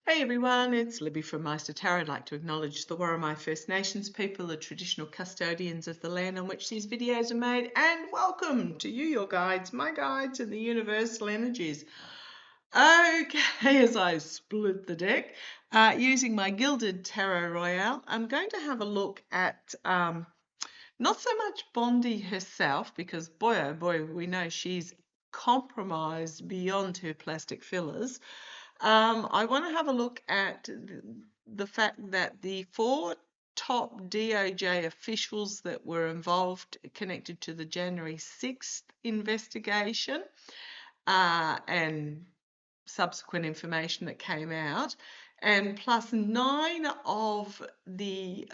Hey everyone, it's Libby from Maighstir Tarot. I'd like to acknowledge the Worimi First Nations people, the traditional custodians of the land on which these videos are made, and welcome to you, your guides, my guides, and the universal energies. Okay, as I split the deck, using my Gilded Tarot Royale, I'm going to have a look at not so much Bondi herself, because boy oh boy, we know she's compromised beyond her plastic fillers. I want to have a look at the fact that the four top DOJ officials that were involved connected to the January 6th investigation and subsequent information that came out, and plus 9 of the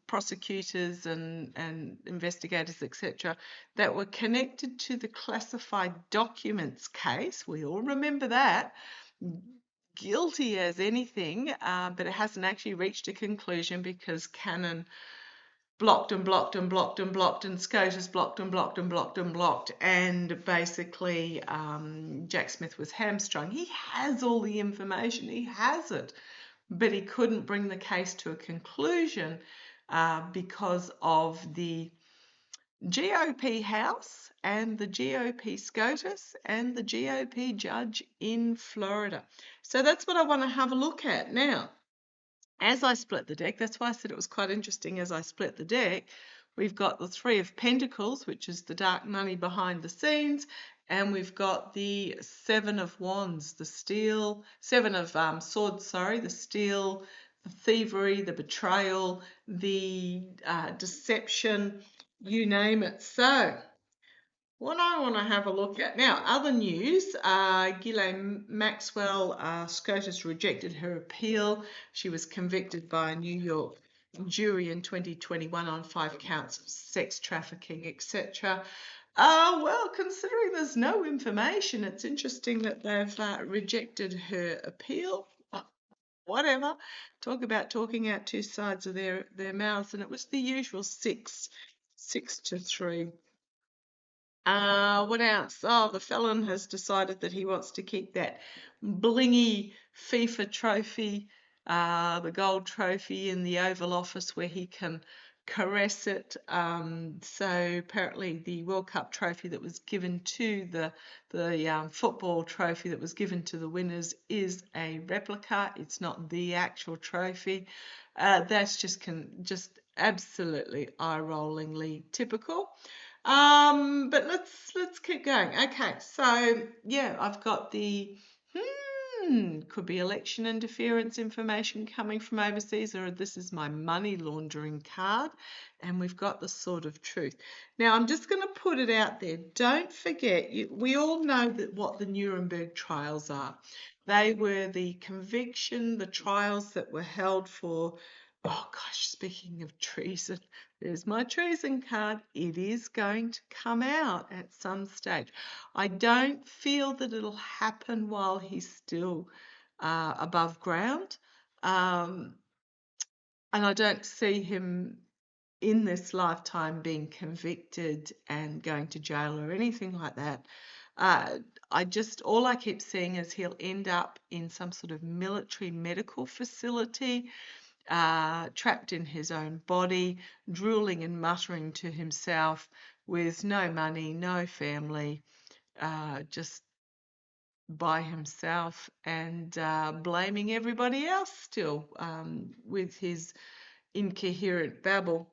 prosecutors and investigators, etc., that were connected to the classified documents case. We all remember that. Guilty as anything, but it hasn't actually reached a conclusion because Cannon blocked and blocked and blocked and blocked, and SCOTUS blocked and blocked and blocked and blocked, and basically Jack Smith was hamstrung. He has all the information, he has it, but he couldn't bring the case to a conclusion because of the GOP House and the GOP SCOTUS and the GOP judge in Florida. So that's what I want to have a look at now. As I split the deck, that's why I said it was quite interesting as I split the deck, we've got the Three of Pentacles, which is the dark money behind the scenes, and we've got the Seven of Wands, the steel, Seven of Swords, sorry, the steel, the thievery, the betrayal, the deception, you name it. So what I want to have a look at now, other news, Ghislaine Maxwell, SCOTUS rejected her appeal. She was convicted by a New York jury in 2021 on 5 counts of sex trafficking, etc. Well, considering there's no information, it's interesting that they've rejected her appeal. Whatever. Talk about talking out two sides of their mouths, and it was the usual 6-3. What else? Oh, the felon has decided that he wants to keep that blingy FIFA trophy, the gold trophy in the Oval Office where he can caress it. So apparently the World Cup trophy that was given to the football trophy that was given to the winners is a replica. It's not the actual trophy. That's just absolutely eye-rollingly typical. But let's keep going. Okay, so yeah, I've got the could be election interference information coming from overseas, or this is my money laundering card, and we've got the Sword of Truth. Now I'm just going to put it out there. Don't forget, we all know that what the Nuremberg trials are. They were the conviction, the trials that were held for. Oh gosh, speaking of treason, there's my treason card. It is going to come out at some stage. I don't feel that it'll happen while he's still above ground. And I don't see him in this lifetime being convicted and going to jail or anything like that. All I keep seeing is he'll end up in some sort of military medical facility, trapped in his own body, drooling and muttering to himself with no money, no family, just by himself, and blaming everybody else still with his incoherent babble.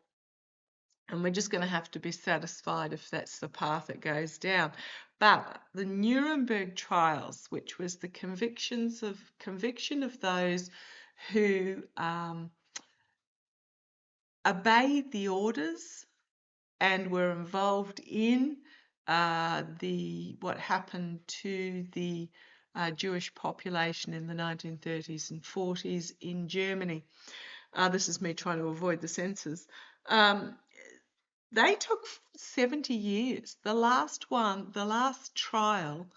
And we're just going to have to be satisfied if that's the path it goes down. But the Nuremberg trials, which was the conviction of those who obeyed the orders and were involved in what happened to the Jewish population in the 1930s and 40s in Germany. This is me trying to avoid the censors. They took 70 years. The last trial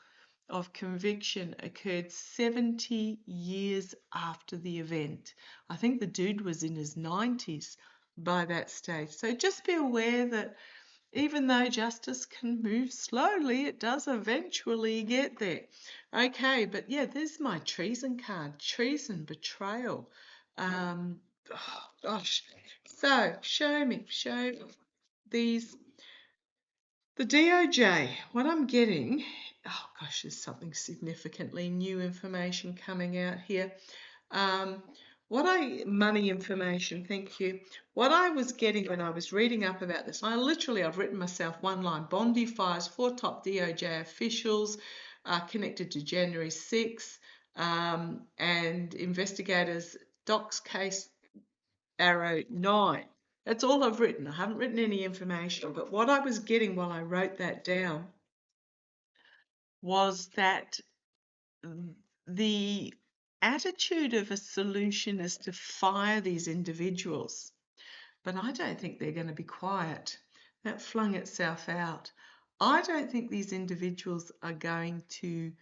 of conviction occurred 70 years after the event. I think the dude was in his 90s by that stage. So just be aware that even though justice can move slowly, it does eventually get there. Okay, but yeah, there's my treason card. Treason, betrayal. Oh, gosh. So, show me these. The DoJ, what I'm getting, oh gosh, there's something significantly new information coming out here. Money information, thank you. What I was getting when I was reading up about this, I've written myself one line. Bondi fires 4 top DoJ officials connected to January 6th, and investigators docs case arrow 9. That's all I've written. I haven't written any information, but what I was getting while I wrote that down was that the attitude of a solution is to fire these individuals, but I don't think they're going to be quiet. That flung itself out. I don't think these individuals are going to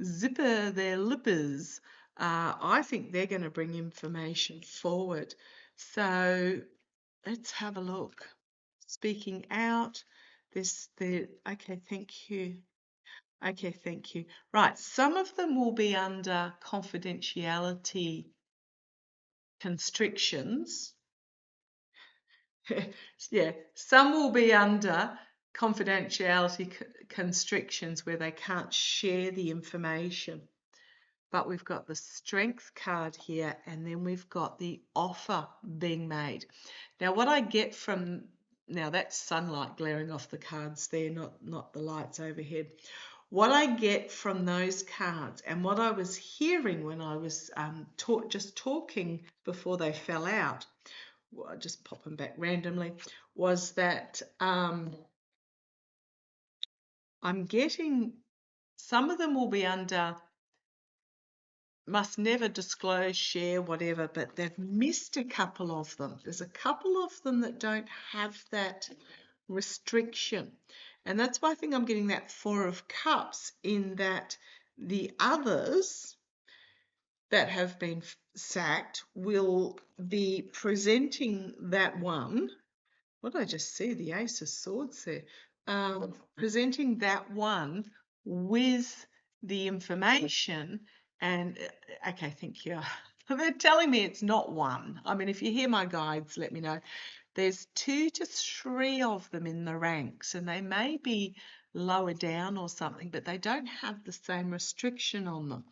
zipper their lippers. I think they're going to bring information forward. So let's have a look. Speaking out. Okay, thank you. Okay, thank you. Right, some of them will be under confidentiality constrictions. Yeah, some will be under confidentiality constrictions where they can't share the information. But we've got the strength card here, and then we've got the offer being made. Now, what I get from, now that's sunlight glaring off the cards there, not the lights overhead. What I get from those cards and what I was hearing when I was just talking before they fell out, well, I just pop them back randomly, was that I'm getting some of them will be under must never disclose, share, whatever, but they've missed a couple of them. There's a couple of them that don't have that restriction. And that's why I think I'm getting that 4 of Cups, in that the others that have been sacked will be presenting that one. What did I just see? The Ace of Swords there. Presenting that one with the information. And okay, thank you. They're telling me it's not one. I mean, if you hear my guides, let me know. There's 2 to 3 of them in the ranks, and they may be lower down or something, but they don't have the same restriction on them.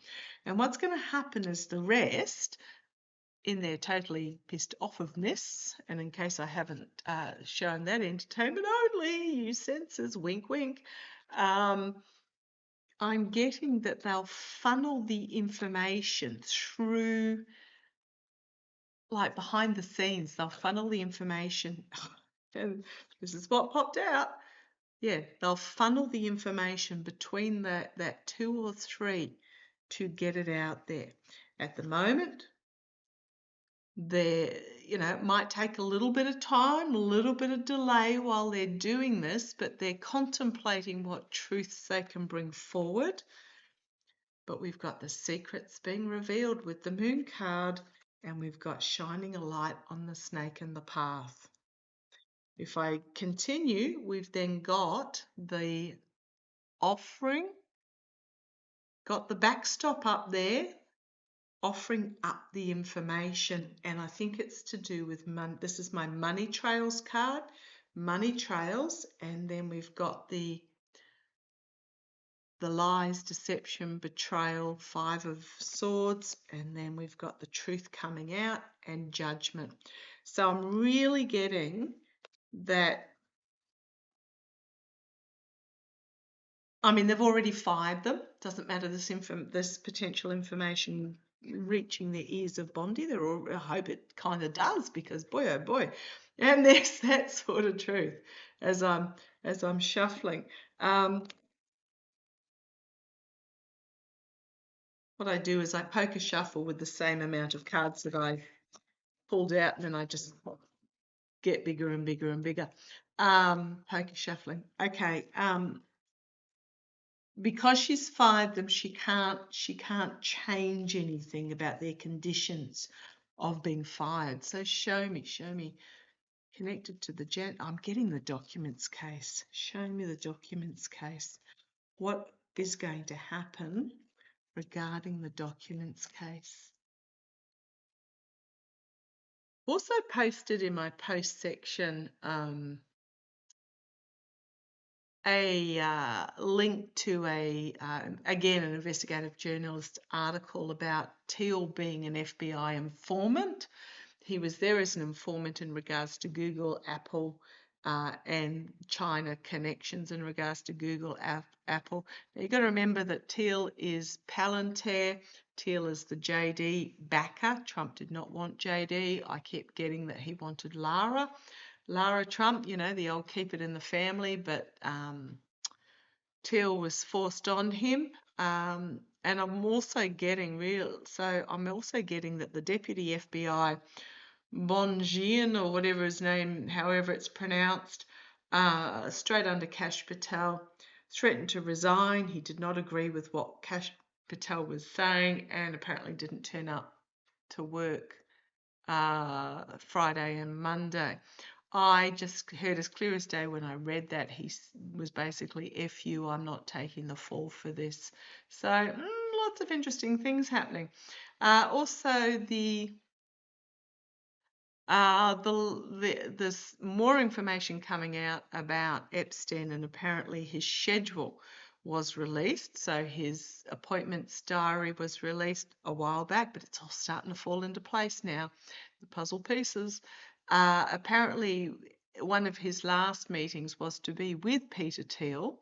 And what's going to happen is the rest, in their totally pissed offness, and in case I haven't shown that, entertainment only, use senses, wink, wink, I'm getting that they'll funnel the information through, like behind the scenes, they'll funnel the information, and this is what popped out. Yeah, they'll funnel the information between that 2 or 3 to get it out there. At the moment, it might take a little bit of time, a little bit of delay while they're doing this, but they're contemplating what truths they can bring forward. But we've got the secrets being revealed with the Moon card, and we've got shining a light on the snake in the path. If I continue, we've then got the offering, got the backstop up there, offering up the information, and I think it's to do with money. This is my money trails card, money trails, and then we've got the lies, deception, betrayal, 5 of Swords, and then we've got the truth coming out and judgment. So I'm really getting that. I mean, they've already fired them. Doesn't matter this potential information reaching the ears of Bondi. I hope it kind of does, because boy oh boy, and there's that sort of truth as I'm shuffling. What I do is I poker shuffle with the same amount of cards that I pulled out, and then I just get bigger and bigger and bigger. Poker shuffling. Okay. Because she's fired them, she can't change anything about their conditions of being fired. So show me. connected to the jet. I'm getting the documents case. Show me the documents case. What is going to happen regarding the documents case? Also posted in my post section a link to again, an investigative journalist article about Teal being an FBI informant. He was there as an informant in regards to Google, Apple, and China connections in regards to Google, Apple. Now you've got to remember that Teal is Palantir. Teal is the JD backer. Trump did not want JD. I kept getting that he wanted Lara Trump, you know, the old keep it in the family, but Teal was forced on him. And I'm also getting that the deputy FBI, Bonjian or whatever his name, however it's pronounced, straight under Kash Patel, threatened to resign. He did not agree with what Kash Patel was saying and apparently didn't turn up to work Friday and Monday. I just heard as clear as day when I read that he was basically, F you, I'm not taking the fall for this. So lots of interesting things happening. Also, there's more information coming out about Epstein, and apparently his schedule was released. So his appointments diary was released a while back, but it's all starting to fall into place now, the puzzle pieces. Apparently, one of his last meetings was to be with Peter Thiel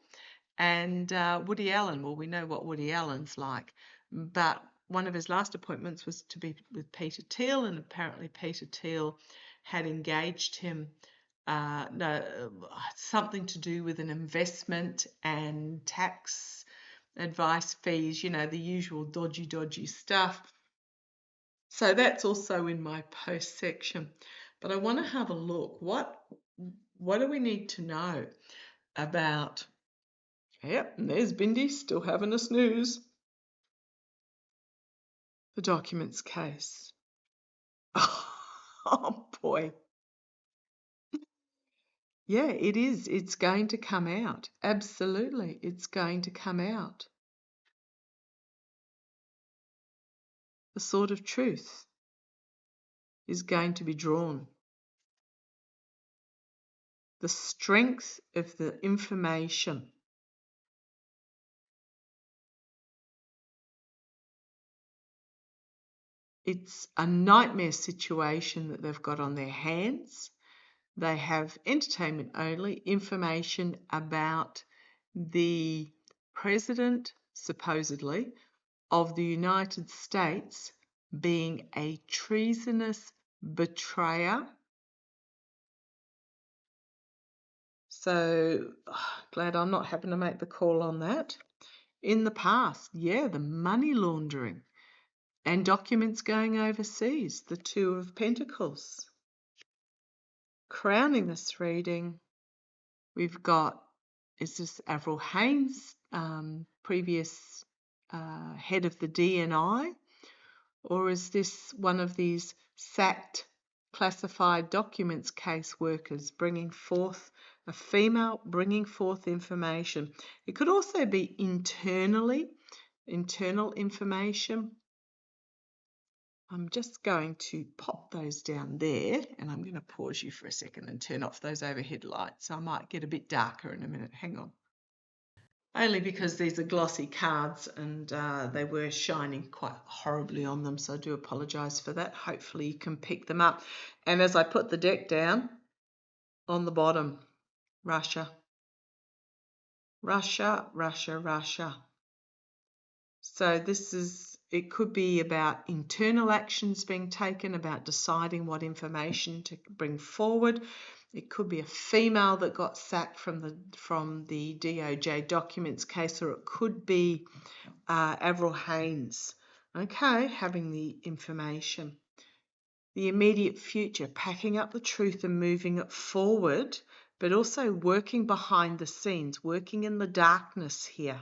and Woody Allen. Well, we know what Woody Allen's like, but one of his last appointments was to be with Peter Thiel, and apparently Peter Thiel had engaged him something to do with an investment and tax advice fees, you know, the usual dodgy stuff. So that's also in my post section. But I want to have a look. What do we need to know about? Yep, and there's Bindi still having a snooze. The documents case. Oh boy. Yeah, it is. It's going to come out. Absolutely, it's going to come out. The sword of truth is going to be drawn. The strength of the information. It's a nightmare situation that they've got on their hands. They have entertainment only, information about the president, supposedly, of the United States being a treasonous betrayer. So glad I'm not having to make the call on that. In the past, yeah, the money laundering and documents going overseas, the Two of Pentacles. Crowning this reading, we've got, is this Avril Haines, previous head of the DNI, or is this one of these sacked classified documents caseworkers bringing forth a female, bringing forth information? It could also be internal information. I'm just going to pop those down there, and I'm going to pause you for a second and turn off those overhead lights. I might get a bit darker in a minute. Hang on. Only because these are glossy cards and they were shining quite horribly on them, so I do apologise for that. Hopefully you can pick them up. And as I put the deck down, on the bottom, Russia. Russia, Russia, Russia. So it could be about internal actions being taken, about deciding what information to bring forward. It could be a female that got sacked from the DoJ documents case, or it could be Avril Haines, okay, having the information. The immediate future, packing up the truth and moving it forward, but also working behind the scenes, working in the darkness here.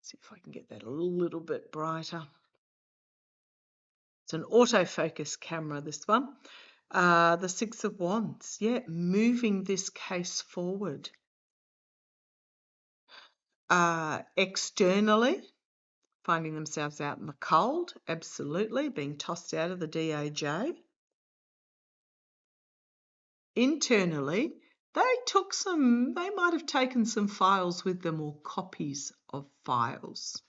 See if I can get that a little bit brighter. It's an autofocus camera, this one. The Six of Wands, yeah, moving this case forward. Externally, finding themselves out in the cold, absolutely, being tossed out of the DoJ. Internally, they might have taken some files with them or copies of files.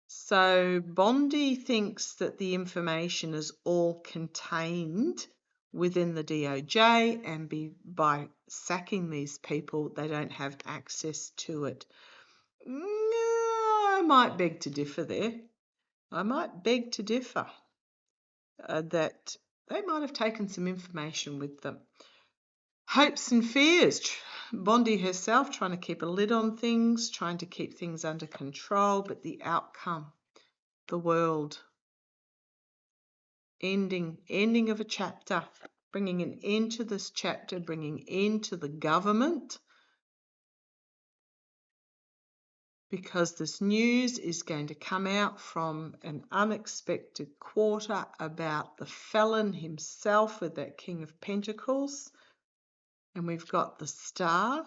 So Bondi thinks that the information is all contained within the DoJ, and by sacking these people, they don't have access to it. I might beg to differ there. I might beg to differ that they might have taken some information with them. Hopes and fears. Bondi herself trying to keep a lid on things, trying to keep things under control, but the outcome, the world, ending of a chapter, bringing an end to this chapter, bringing end to the government, because this news is going to come out from an unexpected quarter about the felon himself with that King of Pentacles. And we've got the Star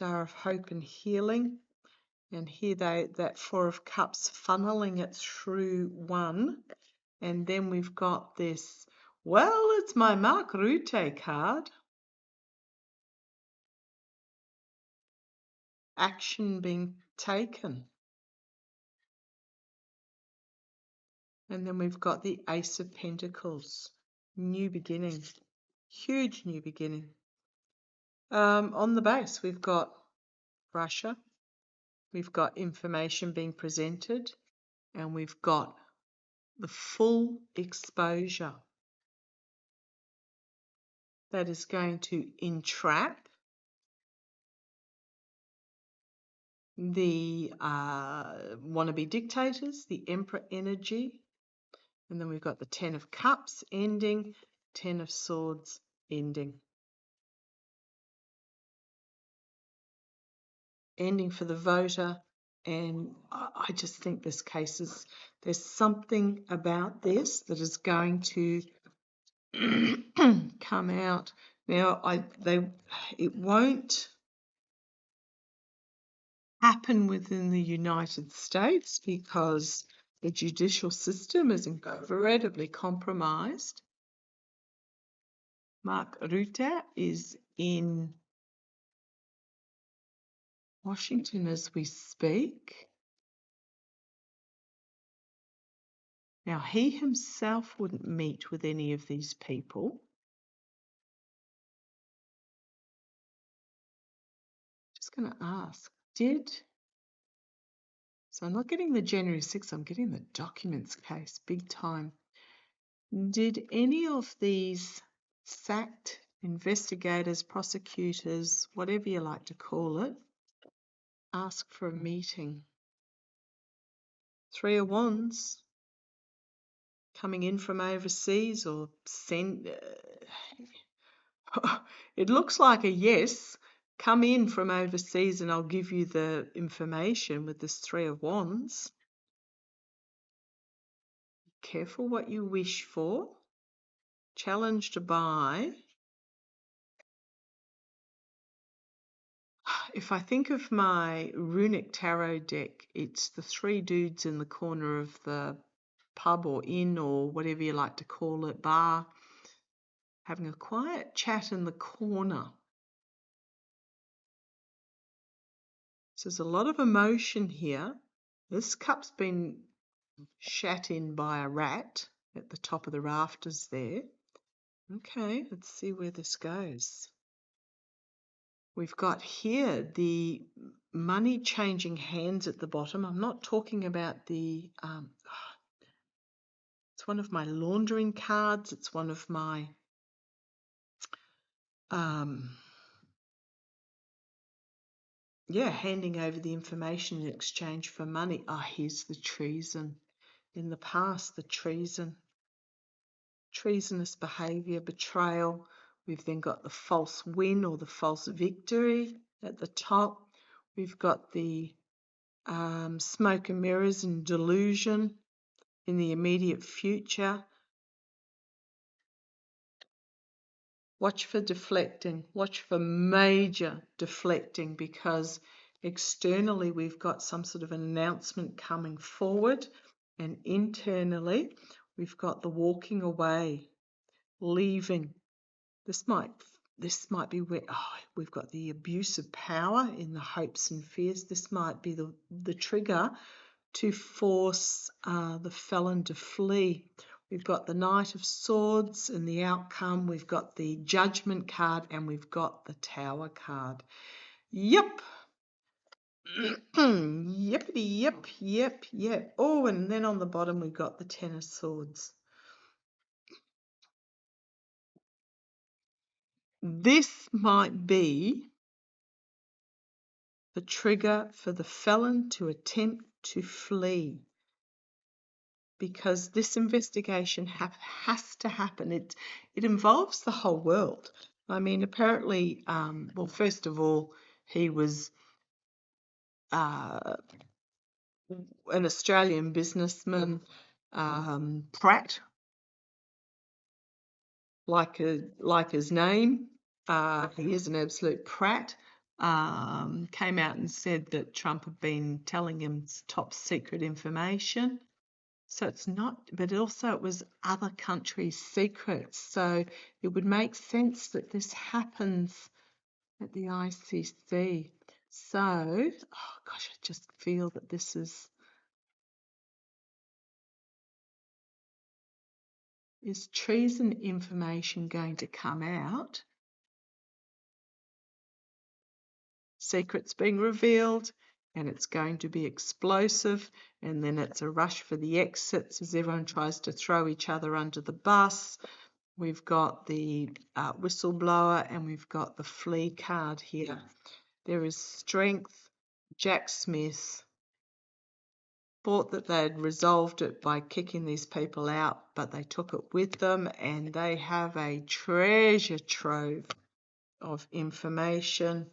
of Hope and Healing. And here that Four of Cups funneling it through one. And then we've got this, well, it's my Mark Rutte card. Action being taken. And then we've got the Ace of Pentacles. New beginning. Huge new beginning. On the base, we've got Russia. We've got information being presented. And we've got the full exposure that is going to entrap the wannabe dictators, the Emperor energy. And then we've got the Ten of Cups ending, Ten of Swords ending. Ending for the voter. And I just think this case there's something about this that is going to come out. Now, it won't happen within the United States because the judicial system is incredibly compromised. Mark Rutte is in Washington as we speak. Now, he himself wouldn't meet with any of these people. Just going to ask, so I'm not getting the January 6th, I'm getting the documents case, big time. Did any of these sacked investigators, prosecutors, whatever you like to call it, ask for a meeting? Three of Wands coming in from overseas or send. It looks like a yes. Come in from overseas and I'll give you the information with this Three of Wands. Careful what you wish for. Challenged by. If I think of my runic tarot deck, it's the three dudes in the corner of the pub or inn or whatever you like to call it, bar, having a quiet chat in the corner. So there's a lot of emotion here. This cup's been shat in by a rat at the top of the rafters there. Okay, let's see where this goes. We've got here the money changing hands at the bottom. I'm not talking about the... it's one of my laundering cards. It's one of my... handing over the information in exchange for money. Here's the treason. In the past, the treason. Treasonous behaviour, betrayal. We've then got the false win or the false victory at the top. We've got the smoke and mirrors and delusion in the immediate future. Watch for deflecting. Watch for major deflecting, because externally we've got some sort of an announcement coming forward, and internally we've got the walking away, leaving. This might be where we've got the abuse of power in the hopes and fears. This might be the trigger to force the felon to flee. We've got the Knight of Swords and the outcome. We've got the Judgment card, and we've got the Tower card. Yep. Yep. Oh, and then on the bottom we've got the Ten of Swords. This might be the trigger for the felon to attempt to flee, because this investigation has to happen. It involves the whole world. I mean, apparently, well, first of all, he was an Australian businessman, Pratt, like his name. He is an absolute Pratt. Came out and said that Trump had been telling him top secret information. So it's not, but also it was other countries' secrets. So it would make sense that this happens at the ICC. So, oh gosh, I just feel that this is treason information going to come out? Secrets being revealed, and it's going to be explosive, and then it's a rush for the exits as everyone tries to throw each other under the bus. We've got the whistleblower, and we've got the flee card here. There is strength. Jack Smith thought that they had resolved it by kicking these people out, but they took it with them, and they have a treasure trove of information.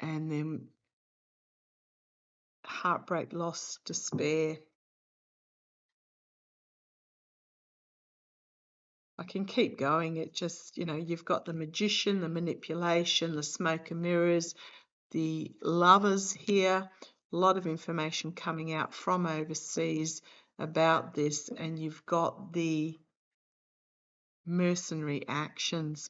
And then heartbreak, loss, despair. I can keep going. It just, you've got the magician, the manipulation, the smoke and mirrors, the lovers here. A lot of information coming out from overseas about this, and you've got the mercenary actions,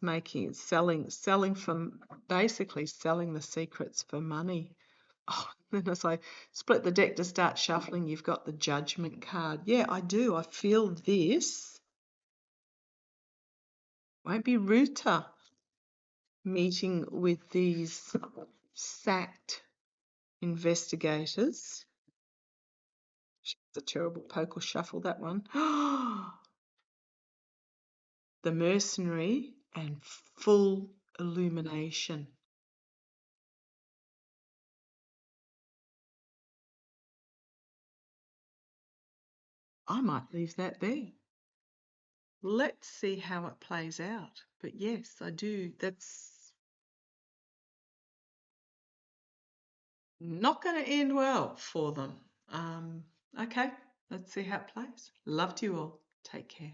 selling from, basically selling the secrets for money. Oh, then as I split the deck to start shuffling, you've got the Judgment card. Yeah, I do. I feel this won't be Ruta meeting with these sacked investigators. It's a terrible poker shuffle, that one. The mercenary and full illumination. I might leave that there. Let's see how it plays out. But yes, I do. That's not going to end well for them. Okay, let's see how it plays. Love to you all. Take care.